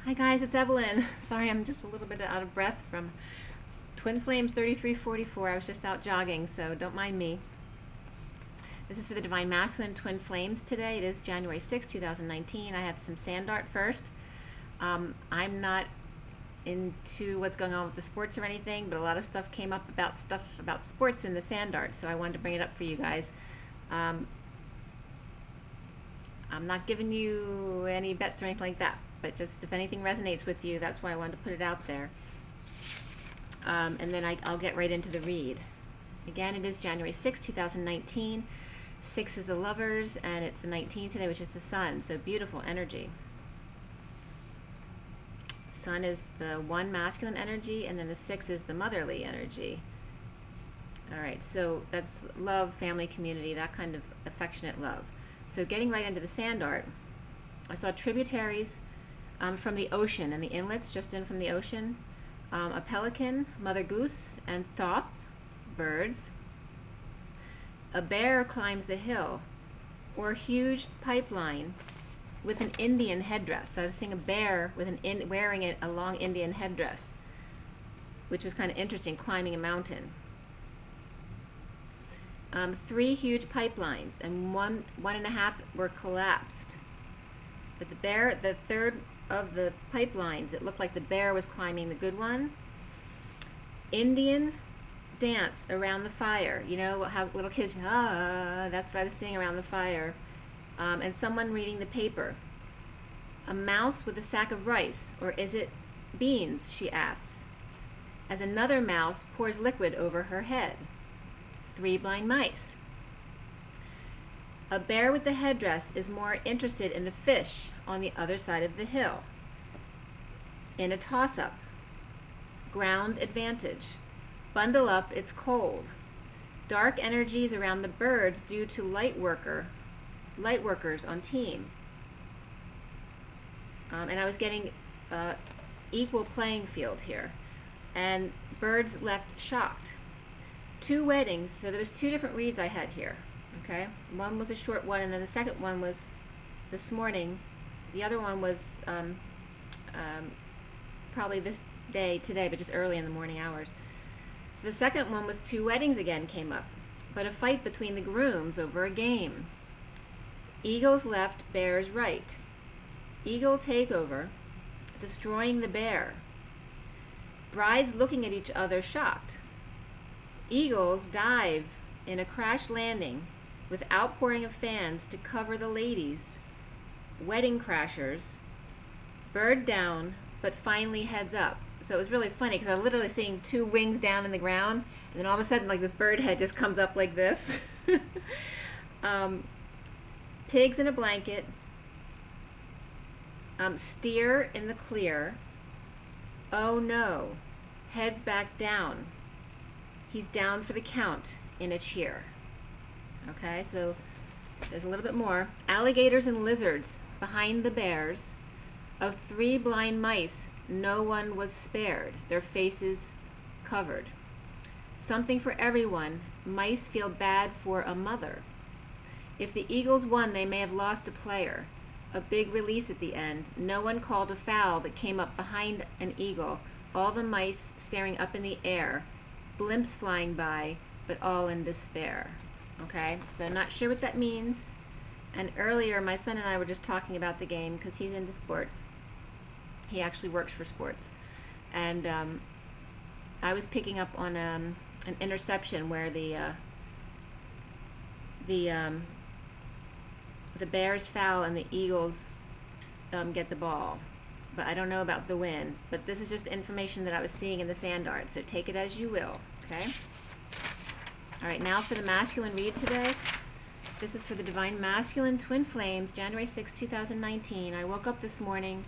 Hi guys, it's Evelyn. Sorry, I'm just a little bit out of breath from Twin Flames 3344. I was just out jogging, so don't mind me. This is for the Divine Masculine Twin Flames today. It is January 6, 2019. I have some sand art first. I'm not into what's going on with the sports or anything, but a lot of stuff came up about sports in the sand art, so I wanted to bring it up for you guys. I'm not giving you any bets or anything like that, but just if anything resonates with you, that's why I wanted to put it out there. And then I'll get right into the read. Again, it is January 6, 2019. 6 is the lovers, and it's the 19th today, which is the sun. So beautiful energy. Sun is the 1 masculine energy, and then the 6 is the motherly energy. All right, so that's love, family, community, that kind of affectionate love. So getting right into the sand art, I saw tributaries from the ocean and the inlets just in from the ocean. A pelican, mother goose, and thoth, birds. A bear climbs the hill, or a huge pipeline with an Indian headdress. So I was seeing a bear with wearing a long Indian headdress, which was kind of interesting, climbing a mountain. 3 huge pipelines, and one and a half were collapsed. But the third of the pipelines, it looked like the bear was climbing the good one. Indian dance around the fire. You know how little kids, that's what I was seeing around the fire. And someone reading the paper. A mouse with a sack of rice, or is it beans, she asks, as another mouse pours liquid over her head. 3 blind mice. A bear with the headdress is more interested in the fish on the other side of the hill. In a toss-up. Ground advantage. Bundle up, it's cold. Dark energies around the birds due to light workers on team. And I was getting equal playing field here. And birds left shocked. 2 weddings, so there was 2 different reads I had here. Okay, one was a short one, and then the second one was this morning. The other one was probably this day, today, but just early in the morning hours. So the second one was 2 weddings again came up, but a fight between the grooms over a game. Eagles left, bears right. Eagle takeover, destroying the bear. Brides looking at each other shocked. Eagles dive in a crash landing with outpouring of fans to cover the ladies. Wedding crashers. Bird down, but finally heads up. So it was really funny because I was literally seeing 2 wings down in the ground, and then all of a sudden, like, this bird head just comes up like this. Pigs in a blanket. Steer in the clear. Oh no. Heads back down. He's down for the count in a cheer. Okay, so there's a little bit more. Alligators and lizards behind the bears. Of 3 blind mice, no one was spared, their faces covered. Something for everyone. Mice feel bad for a mother. If the Eagles won, they may have lost a player. A big release at the end. No one called a foul that came up behind an eagle. All the mice staring up in the air. Blimps flying by, but all in despair. Okay, so not sure what that means. And earlier, my son and I were just talking about the game because he's into sports. He actually works for sports. And I was picking up on an interception where the Bears foul and the Eagles get the ball. But I don't know about the win. But this is just the information that I was seeing in the sand art, so take it as you will, okay? All right, now for the masculine read today. This is for the Divine Masculine Twin Flames, January 6, 2019. I woke up this morning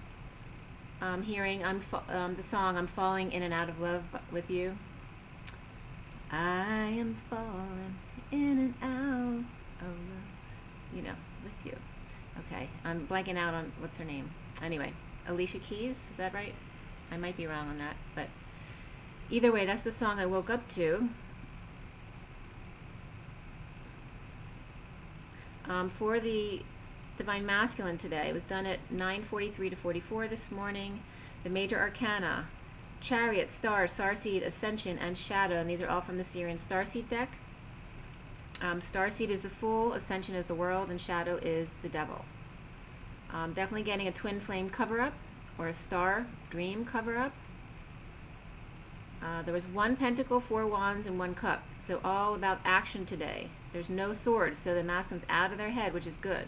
hearing the song, I'm Falling in and Out of Love with You. I am falling in and out of love, you know, with you. Okay, I'm blanking out on, what's her name? Anyway, Alicia Keys, is that right? I might be wrong on that, but either way, that's the song I woke up to. For the Divine Masculine today. It was done at 9:43 to 44 this morning. The major arcana: Chariot, Star, Starseed, Ascension, and Shadow. And these are all from the Sirian Starseed deck. Starseed is the Fool, Ascension is the World, and Shadow is the Devil. Definitely getting a twin flame cover-up, or a star dream cover-up. There was 1 pentacle, 4 wands, and 1 cup. So all about action today. There's no swords, so the masculine's out of their head, which is good.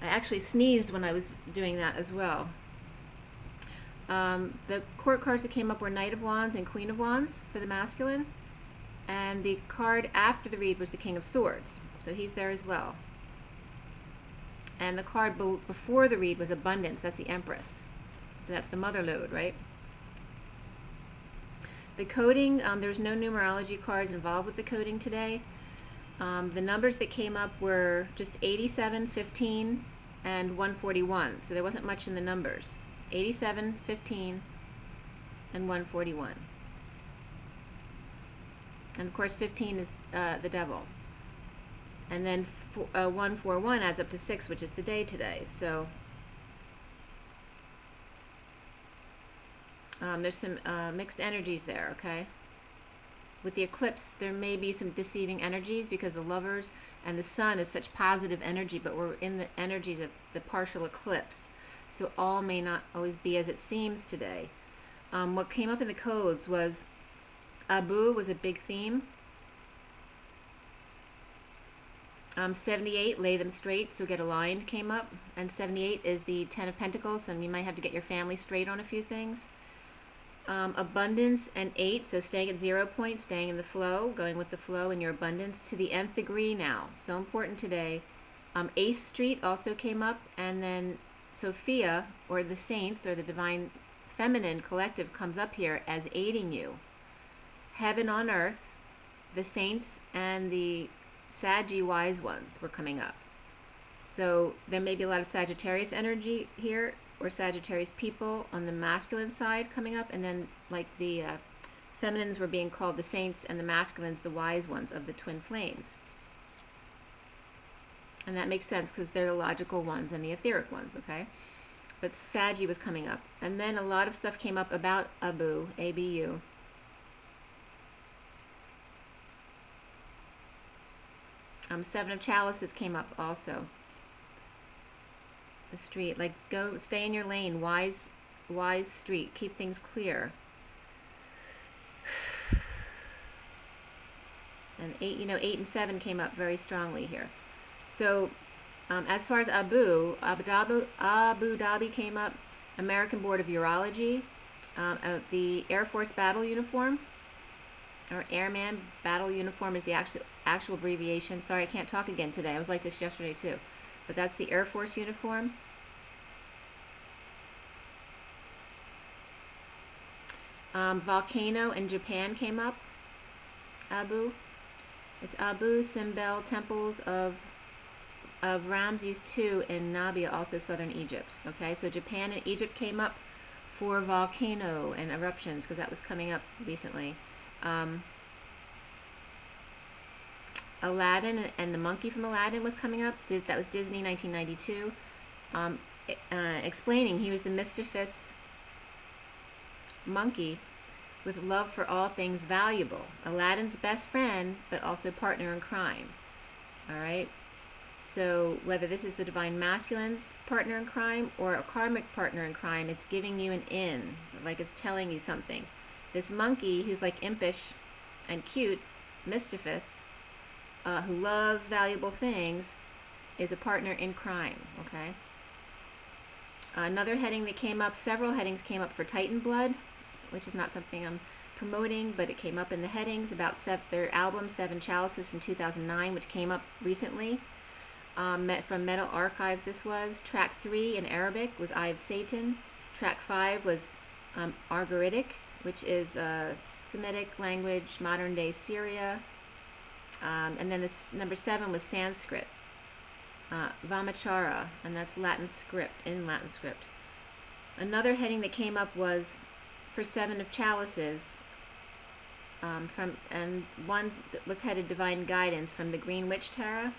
I actually sneezed when I was doing that as well. The court cards that came up were Knight of Wands and Queen of Wands for the masculine. And the card after the read was the King of Swords. So he's there as well. And the card before the read was Abundance. That's the Empress. So that's the mother lode, right? The coding, there's no numerology cards involved with the coding today. The numbers that came up were just 87, 15, and 141. So there wasn't much in the numbers. 87, 15, and 141. And of course 15 is the devil. And then 141 adds up to 6, which is the day today. So there's some mixed energies there, okay? With the eclipse, there may be some deceiving energies because the Lovers and the Sun is such positive energy, but we're in the energies of the partial eclipse. So all may not always be as it seems today. What came up in the codes was Abu was a big theme. 78, lay them straight, so get aligned, came up. And 78 is the 10 of Pentacles, and you might have to get your family straight on a few things. Abundance and 8, so staying at 0 point, staying in the flow, going with the flow in your abundance to the nth degree now. So important today. 8th Street also came up, and then Sophia, or the Saints, or the Divine Feminine Collective comes up here as aiding you. Heaven on Earth, the Saints, and the Saggy Wise Ones were coming up. So there may be a lot of Sagittarius energy here, or Sagittarius people on the masculine side coming up, and then like the feminines were being called the Saints, and the masculines the Wise Ones of the twin flames. And that makes sense because they're the logical ones and the etheric ones, okay? But Saggy was coming up. And then a lot of stuff came up about Abu, A-B-U. Seven of Chalices came up also. The street, like go, stay in your lane, wise street, keep things clear. And 8, 8 and 7 came up very strongly here. So, as far as Abu Dhabi came up, American Board of Urology, the Air Force battle uniform, or Airman battle uniform is the actual abbreviation. Sorry, I can't talk again today. I was like this yesterday too. But that's the Air Force uniform. Volcano in Japan came up. Abu. It's Abu Simbel, temples of Ramses II in Nabia, also southern Egypt. Okay, so Japan and Egypt came up for volcano and eruptions because that was coming up recently. Aladdin and the monkey from Aladdin was coming up. That was Disney, 1992. Explaining he was the mischievous monkey with love for all things valuable. Aladdin's best friend, but also partner in crime. Alright? So whether this is the Divine Masculine's partner in crime or a karmic partner in crime, it's giving you an in. Like it's telling you something. This monkey, who's like impish and cute, mischievous, who loves valuable things, is a partner in crime, okay? Another heading that came up, several headings came up for Titan Blood, which is not something I'm promoting, but it came up in the headings about their album, 7 Chalices from 2009, which came up recently. From Metal Archives this was. Track 3 in Arabic was Eye of Satan. Track 5 was Argaritic, which is Semitic language, modern day Syria. And then this number 7 was Sanskrit, Vamachara, and that's Latin script, in Latin script. Another heading that came up was for 7 of Chalices, and one was headed Divine Guidance from the Green Witch Tarot.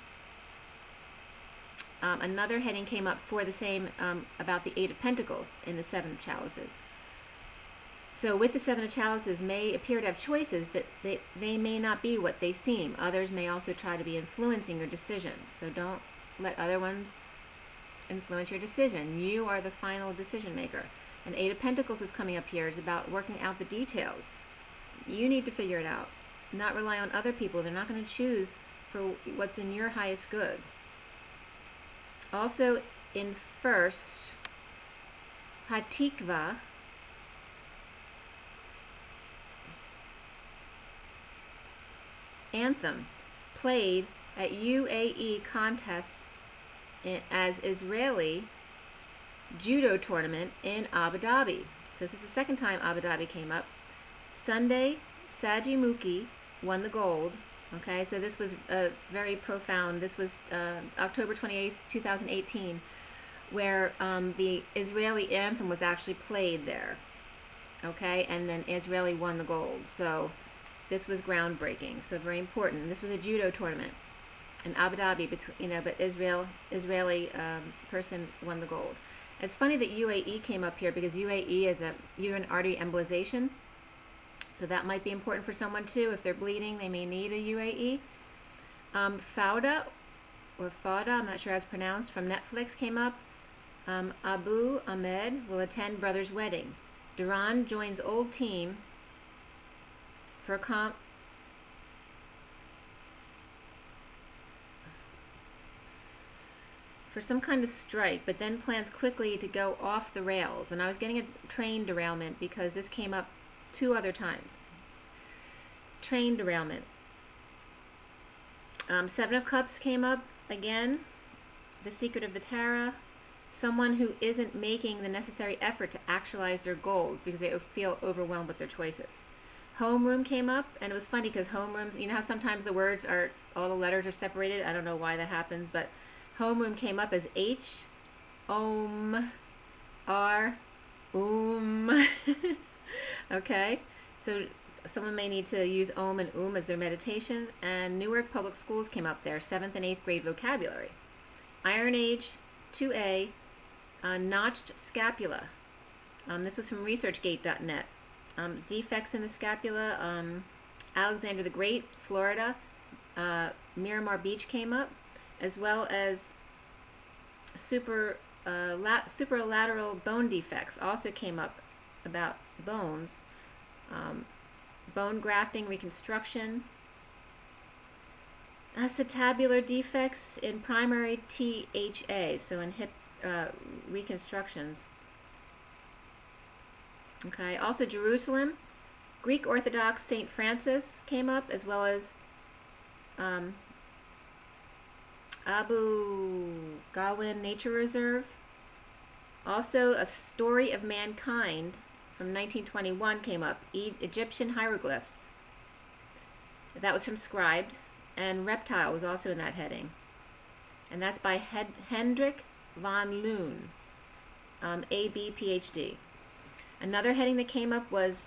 another heading came up for the same, about the Eight of Pentacles in the Seven of Chalices. So with the Seven of Chalices may appear to have choices, but they may not be what they seem. Others may also try to be influencing your decision. So don't let other ones influence your decision. You are the final decision maker. And Eight of Pentacles is coming up here. It's about working out the details. You need to figure it out. Not rely on other people. They're not going to choose for what's in your highest good. Also in first, Hatikva, anthem, played at UAE contest as Israeli judo tournament in Abu Dhabi. So this is the second time Abu Dhabi came up. Sunday, Saji Muki won the gold. Okay, so this was very profound. This was October 28th, 2018, where the Israeli anthem was actually played there. Okay, and then Israeli won the gold. So this was groundbreaking. So very important. This was a judo tournament in Abu Dhabi, but Israeli person won the gold. It's funny that UAE came up here because UAE is a uterine artery embolization. So that might be important for someone too. If they're bleeding, they may need a UAE. Fauda, or Fauda, I'm not sure how it's pronounced, from Netflix came up. Abu Ahmed will attend brother's wedding. Duran joins old team for some kind of strike, but then plans quickly to go off the rails. And I was getting a train derailment because this came up 2 other times. Train derailment. Seven of Cups came up again. The Secret of the Tara. Someone who isn't making the necessary effort to actualize their goals because they feel overwhelmed with their choices. Homeroom came up, and it was funny because homerooms, you know how sometimes the words are, all the letters are separated? I don't know why that happens, but homeroom came up as H, Om, R, Okay, so someone may need to use Om and as their meditation. And Newark Public Schools came up there, 7th and 8th grade vocabulary. Iron Age 2A, notched scapula. This was from researchgate.net. Defects in the scapula, Alexander the Great, Florida, Miramar Beach came up, as well as superlateral bone defects also came up about bones, bone grafting, reconstruction, acetabular defects in primary THA, so in hip reconstructions. Okay, also Jerusalem, Greek Orthodox St. Francis came up, as well as Abu Gawin Nature Reserve. Also, A Story of Mankind from 1921 came up, Egyptian hieroglyphs. That was from Scribed, and Reptile was also in that heading. And that's by Hendrik von Loon, AB, PhD. Another heading that came up was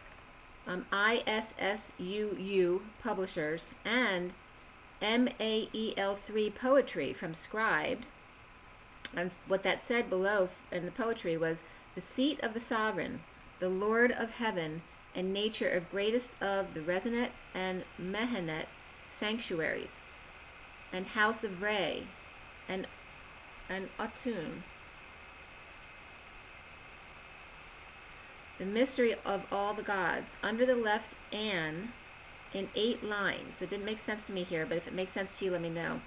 ISSUU Publishers and MAEL3 Poetry from Scribed. And what that said below in the poetry was, the seat of the sovereign, the Lord of heaven, and nature of greatest of the Resonet and Mehenet sanctuaries, and house of Re, and Atun. The mystery of all the gods. Under the left, An, in 8 lines. It didn't make sense to me here, but if it makes sense to you, let me know.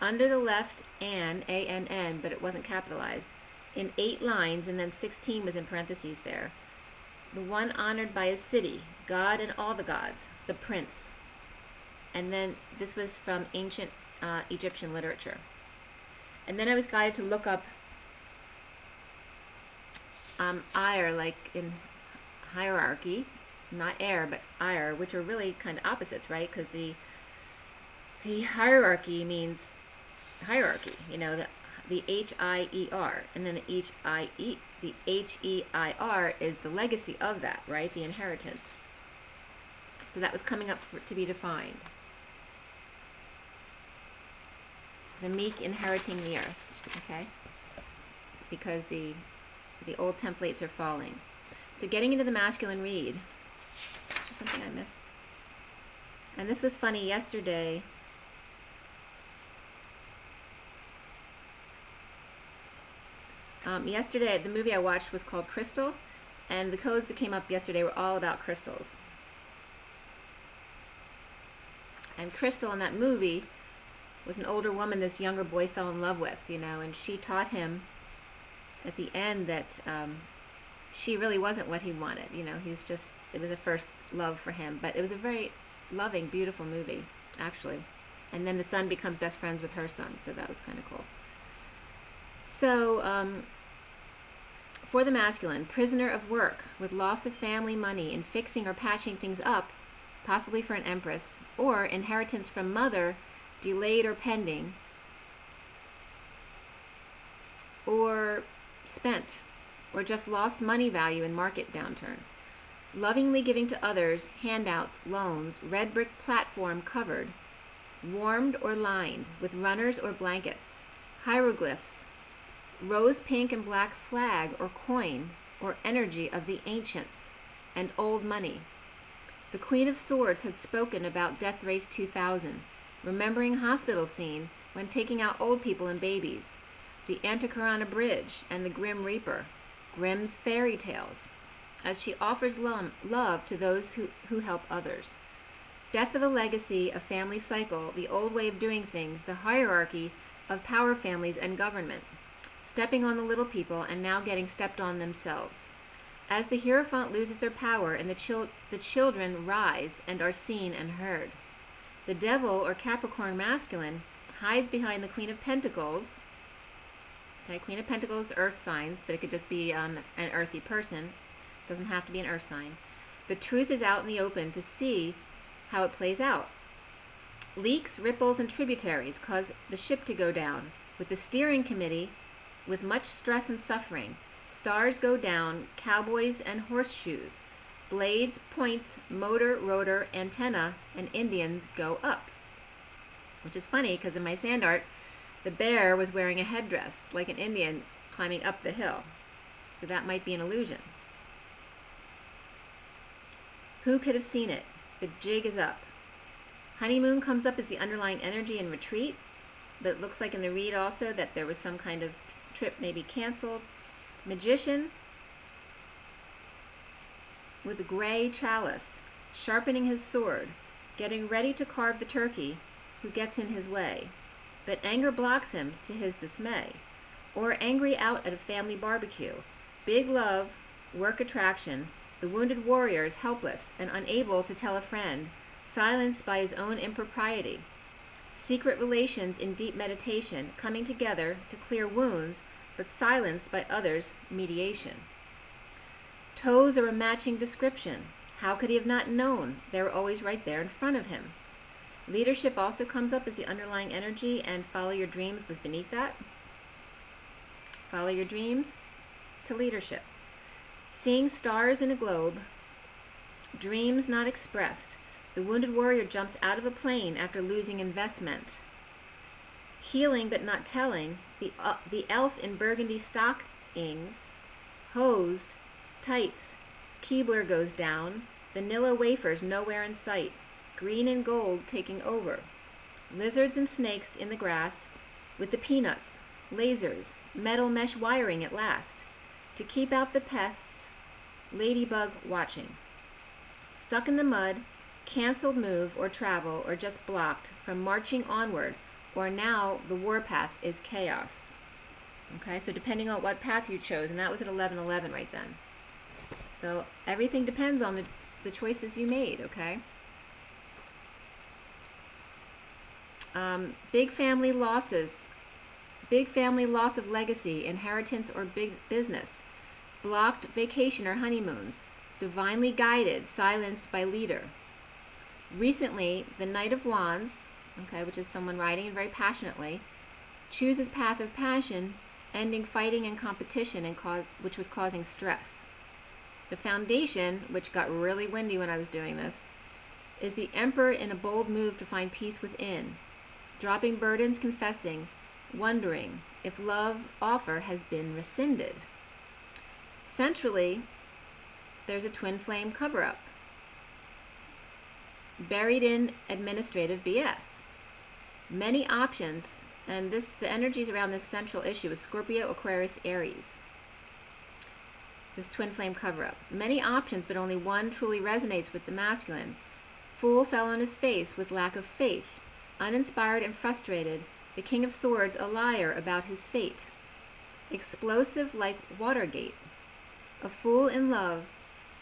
Under the left, An, A-N-N, but it wasn't capitalized, in 8 lines, and then 16 was in parentheses there. The one honored by a city, God and all the gods, the prince. And then this was from ancient Egyptian literature. And then I was guided to look up Ire, like in hierarchy, not air, but ire, which are really kind of opposites, right? Because the hierarchy means hierarchy, you know, the H-I-E-R, and then the H-E-I-R is the legacy of that, right? The inheritance. So that was coming up to be defined. The meek inheriting the earth. okay? Because the old templates are falling. So getting into the masculine read. Is there something I missed? And this was funny yesterday. Yesterday, the movie I watched was called Crystal, and the codes that came up yesterday were all about crystals. And Crystal in that movie was an older woman this younger boy fell in love with, you know, and she taught him at the end that she really wasn't what he wanted, you know. He was just, it was a first love for him, but it was a very loving, beautiful movie, actually. And then the son becomes best friends with her son, so that was kind of cool. So, for the masculine, prisoner of work with loss of family money in fixing or patching things up, possibly for an empress, or inheritance from mother, delayed or pending, or spent, or just lost money value in market downturn. Lovingly giving to others, handouts, loans, red brick platform covered, warmed or lined with runners or blankets, hieroglyphs, rose pink and black flag or coin or energy of the ancients, and old money. The Queen of Swords had spoken about Death Race 2000, remembering hospital scene when taking out old people and babies, the Antikarana Bridge and the Grim Reaper, Grimm's fairy tales, as she offers love to those who help others. Death of a legacy, a family cycle, the old way of doing things, the hierarchy of power families and government, stepping on the little people and now getting stepped on themselves. As the Hierophant loses their power and the children rise and are seen and heard. The devil, or Capricorn masculine, hides behind the Queen of Pentacles. Okay, Queen of Pentacles, earth signs, but it could just be an earthy person. Doesn't have to be an earth sign. The truth is out in the open to see how it plays out. Leaks, ripples, and tributaries cause the ship to go down, with the steering committee with much stress and suffering. Stars go down, cowboys and horseshoes, blades, points, motor, rotor, antenna, and Indians go up. Which is funny, because in my sand art, the bear was wearing a headdress, like an Indian climbing up the hill. So that might be an illusion. Who could have seen it? The jig is up. Honeymoon comes up as the underlying energy in retreat, but it looks like in the read also that there was some kind of trip maybe canceled. Magician with a gray chalice, sharpening his sword, getting ready to carve the turkey who gets in his way, but anger blocks him to his dismay. Or angry out at a family barbecue. Big love, work attraction, the wounded warrior is helpless and unable to tell a friend, silenced by his own impropriety. Secret relations in deep meditation, coming together to clear wounds, but silenced by others' mediation. Toes are a matching description. How could he have not known? They were always right there in front of him. Leadership also comes up as the underlying energy, and follow your dreams was beneath that. Follow your dreams to leadership. Seeing stars in a globe, dreams not expressed. The wounded warrior jumps out of a plane after losing investment. Healing but not telling, the elf in burgundy stockings, hosed, tights, Keebler goes down, vanilla wafers nowhere in sight, green and gold taking over, lizards and snakes in the grass, with the peanuts, lasers, metal mesh wiring at last, to keep out the pests, ladybug watching. Stuck in the mud, canceled move or travel, or just blocked from marching onward, or now the warpath is chaos. Okay, so depending on what path you chose, and that was at 11:11 right then. So everything depends on the choices you made, okay? Big family losses, big family loss of legacy, inheritance, or big business, blocked vacation or honeymoons, divinely guided, silenced by leader. Recently, the Knight of Wands, okay, which is someone riding very passionately, chooses path of passion, ending fighting and competition, which was causing stress. The foundation, which got really windy when I was doing this, is the Emperor in a bold move to find peace within, dropping burdens, confessing, wondering, if love offer has been rescinded. Centrally, there's a twin flame cover-up, buried in administrative BS. Many options, and the energies around this central issue is Scorpio, Aquarius, Aries. This twin flame cover-up. Many options, but only one truly resonates with the masculine. Fool fell on his face with lack of faith. Uninspired and frustrated, the King of Swords a liar about his fate. Explosive like Watergate. A fool in love,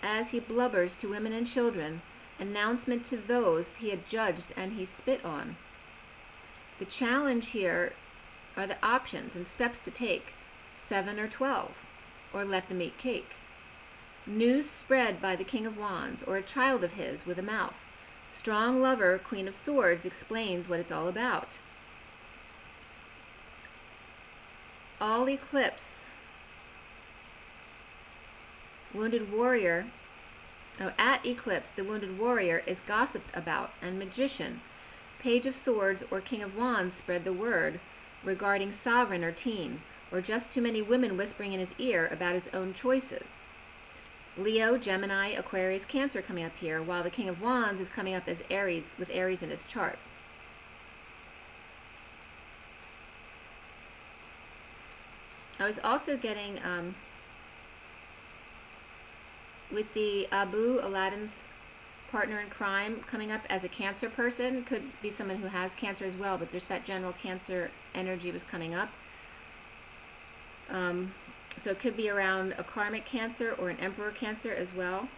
as he blubbers to women and children, announcement to those he had judged and he spit on. The challenge here are the options and steps to take, 7 or 12, or let them eat cake. News spread by the King of Wands, or a child of his with a mouth. Strong lover, Queen of Swords, explains what it's all about. All eclipse, wounded warrior, at eclipse, the wounded warrior is gossiped about, and magician, Page of Swords, or King of Wands spread the word regarding sovereign or teen, or just too many women whispering in his ear about his own choices. Leo, Gemini, Aquarius, Cancer coming up here, while the King of Wands is coming up as Aries, with Aries in his chart. I was also getting, with the Abu, Aladdin's partner in crime, coming up as a Cancer person. Could be someone who has Cancer as well, but there's that general Cancer energy was coming up. So it could be around a karmic Cancer or an Emperor Cancer as well.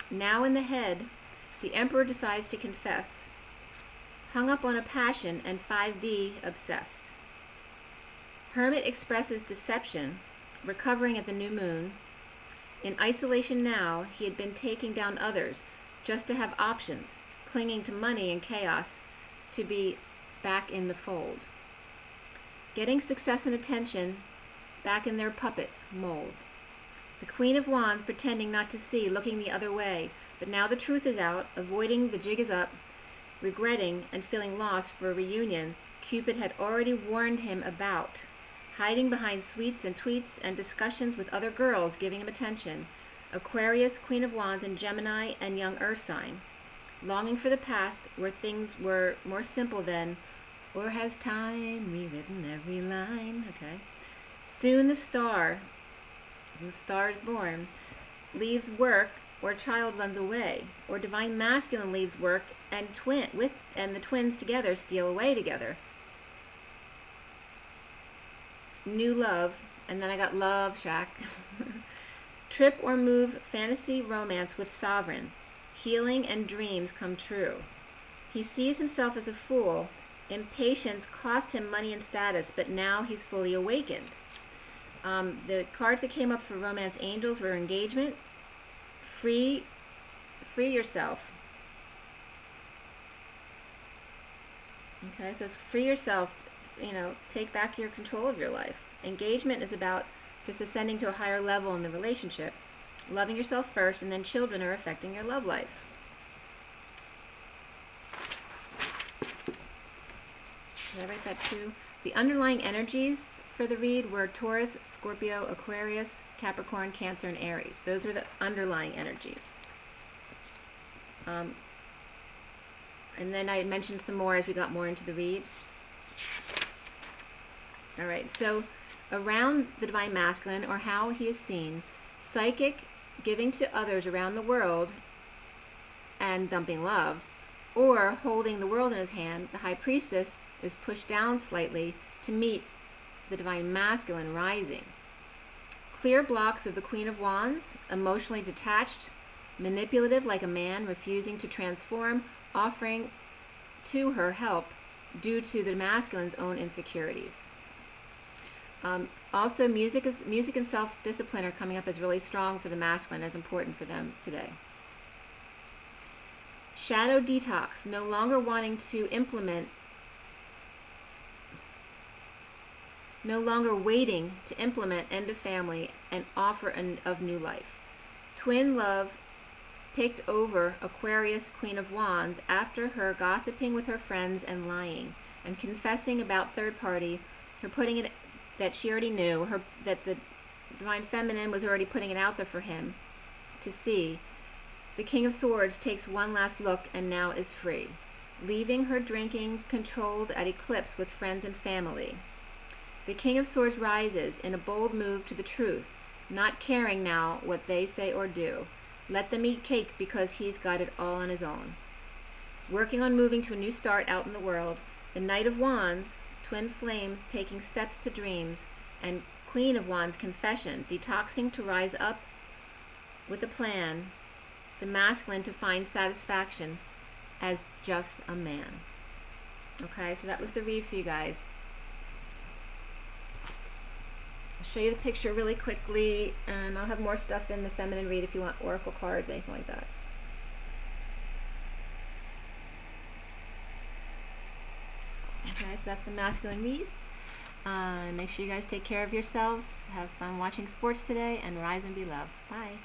Now in the head, the Emperor decides to confess. Hung up on a passion and 5D obsessed. Hermit expresses deception, recovering at the new moon. In isolation now, he had been taking down others just to have options, clinging to money and chaos to be back in the fold. Getting success and attention back in their puppet mold. The Queen of Wands pretending not to see, looking the other way, but now the truth is out, avoiding the jig is up, regretting and feeling lost for a reunion Cupid had already warned him about. Hiding behind sweets and tweets and discussions with other girls giving him attention. Aquarius, Queen of Wands, and Gemini and young Earth sign. Longing for the past where things were more simple then, or has time rewritten every line? Okay. Soon the star is born, leaves work, or child runs away, or divine masculine leaves work and the twins together steal away together. New love, and then I got love shack. Trip or move, fantasy romance with sovereign. Healing and dreams come true. He sees himself as a fool. Impatience cost him money and status, but now he's fully awakened. The cards that came up for romance angels were engagement, free yourself. Okay, so it's free yourself. Take back your control of your life. Engagement is about just ascending to a higher level in the relationship. Loving yourself first, and then children are affecting your love life. Did I write that too? The underlying energies for the read were Taurus, Scorpio, Aquarius, Capricorn, Cancer, and Aries. Those were the underlying energies. And then I mentioned some more as we got more into the read. Alright, so around the Divine Masculine, or how he is seen, psychic, giving to others around the world and dumping love, or holding the world in his hand, the High Priestess is pushed down slightly to meet the Divine Masculine rising. Clear blocks of the Queen of Wands, emotionally detached, manipulative like a man, refusing to transform, offering to her help due to the masculine's own insecurities. Also, music and self-discipline are coming up as really strong for the masculine, as important for them today. Shadow detox, no longer wanting to implement, no longer waiting to implement end of family and offer of new life. Twin love picked over Aquarius, Queen of Wands, after her gossiping with her friends and lying. and confessing about third party, her putting it that she already knew, that the Divine Feminine was already putting it out there for him to see. The King of Swords takes one last look and now is free, leaving her drinking controlled at eclipse with friends and family. The King of Swords rises in a bold move to the truth, not caring now what they say or do. Let them eat cake because he's got it all on his own. Working on moving to a new start out in the world, the Knight of Wands, twin flames taking steps to dreams, and Queen of Wands, confession, detoxing to rise up with a plan, the masculine to find satisfaction as just a man. Okay, so that was the read for you guys. I'll show you the picture really quickly, and I'll have more stuff in the feminine read if you want oracle cards, anything like that. Okay, so that's the masculine read. Make sure you guys take care of yourselves, have fun watching sports today, and rise and be loved. Bye.